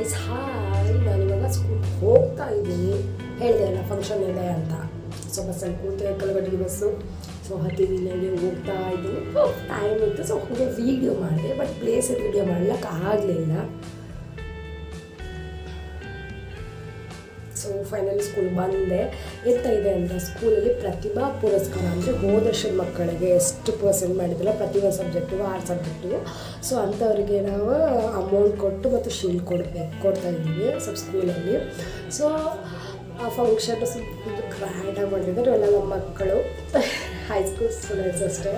Guys hi, ನಾನಿವಾಗ school ಹೋಗ್ತಾ ಇದ್ದೀನಿ. ಹೇಳಿದೆ ಅಲ್ಲ ಫಂಕ್ಷನ್ ಇದೆ ಅಂತ. ಸೊ ಬಸ್ಸಲ್ಲಿ ಕೂತೆ ಕಲಗಟ್ಟಿಗೆ ಬಸ್ಸು. ಸೊ ಹತ್ತಿದ್ದೀನಿ, ಹೋಗ್ತಾ ಇದ್ದೀನಿ. ಟೈಮ್ ಇತ್ತು, ಸೊ ಹೋಗಿ ವೀಡಿಯೋ ಮಾಡಿದೆ. ಬಟ್ ಪ್ಲೇಸಲ್ಲಿ ವೀಡಿಯೋ ಮಾಡ್ಲಿಕ್ಕೆ ಆಗಲಿಲ್ಲ. ಸೊ ಫೈನಲಿ ಸ್ಕೂಲ್ ಬಂದೆ. ಎಂತ ಇದೆ ಅಂದರೆ ಸ್ಕೂಲಲ್ಲಿ ಪ್ರತಿಭಾ ಪುರಸ್ಕಾರ ಅಂದರೆ ಹೋದ ವರ್ಷದ ಮಕ್ಕಳಿಗೆ ಎಷ್ಟು ಪರ್ಸೆಂಟ್ ಮಾಡಿದ್ರಲ್ಲ ಪ್ರತಿಭಾ ಸಬ್ಜೆಕ್ಟಿಗೂ 6 ಸಬ್ಜೆಕ್ಟಿಗೂ. ಸೊ ಅಂಥವ್ರಿಗೆ ನಾವು ಅಮೌಂಟ್ ಕೊಟ್ಟು ಮತ್ತು ಶೀಲ್ಡ್ ಕೊಡ್ತಾ ಇದ್ದೀವಿ ಸ್ವಲ್ಪ ಸ್ಕೂಲಲ್ಲಿ. ಸೊ ಆ ಫಂಕ್ಷನ್ ಸ್ವಲ್ಪ ಗ್ರ್ಯಾಂಡಾಗಿ ಮಾಡಿದ್ದಾರೆ. ಎಲ್ಲ ನಮ್ಮ ಮಕ್ಕಳು ಹೈಸ್ಕೂಲ್ ಸ್ಟೂಡೆಂಟ್ಸ್ ಅಷ್ಟೇ.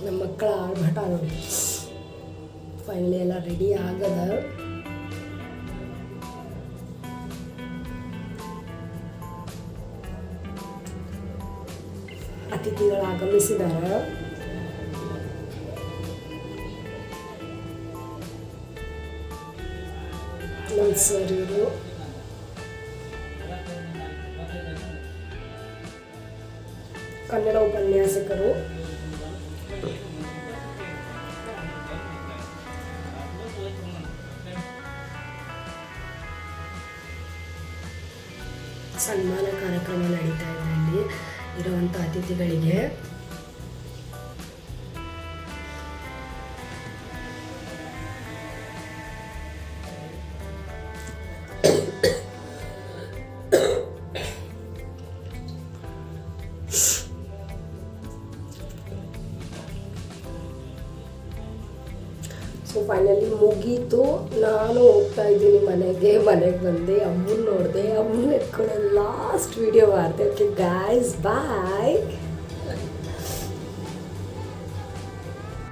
ನಮ್ಮ ಮಕ್ಕಳ ಆರ್ಭಟ ನೋಡಿ. ಫೈನಲಿ ಎಲ್ಲ ರೆಡಿ ಆಗದ. ಅತಿಥಿಗಳು ಆಗಮಿಸಿದ್ದಾರೆ. ನಮ್ಮ ಸರ್ ಇವರು ಕನ್ನಡ ಉಪನ್ಯಾಸಕರು. ಸನ್ಮಾನ ಕಾರ್ಯಕ್ರಮ ನಡೀತಾ ಇದೆ ಅಲ್ಲಿ ಇರುವಂಥ ಅತಿಥಿಗಳಿಗೆ. ಸೊ ಫೈನಲಿ ಮುಗೀತು. ನಾನು ಹೋಗ್ತಾ ಇದ್ದೀನಿ ಮನೆಗೆ ಬಂದೆ. ಅಮ್ಮನ ನೋಡಿದೆ, ಅಮ್ಮನ ಎತ್ಕೊಂಡು ಲಾಸ್ಟ್ ವಿಡಿಯೋ ಮಾಡಿದೆ. ಓಕೆ ಗಾಯ್ಸ್, ಬಾಯ್.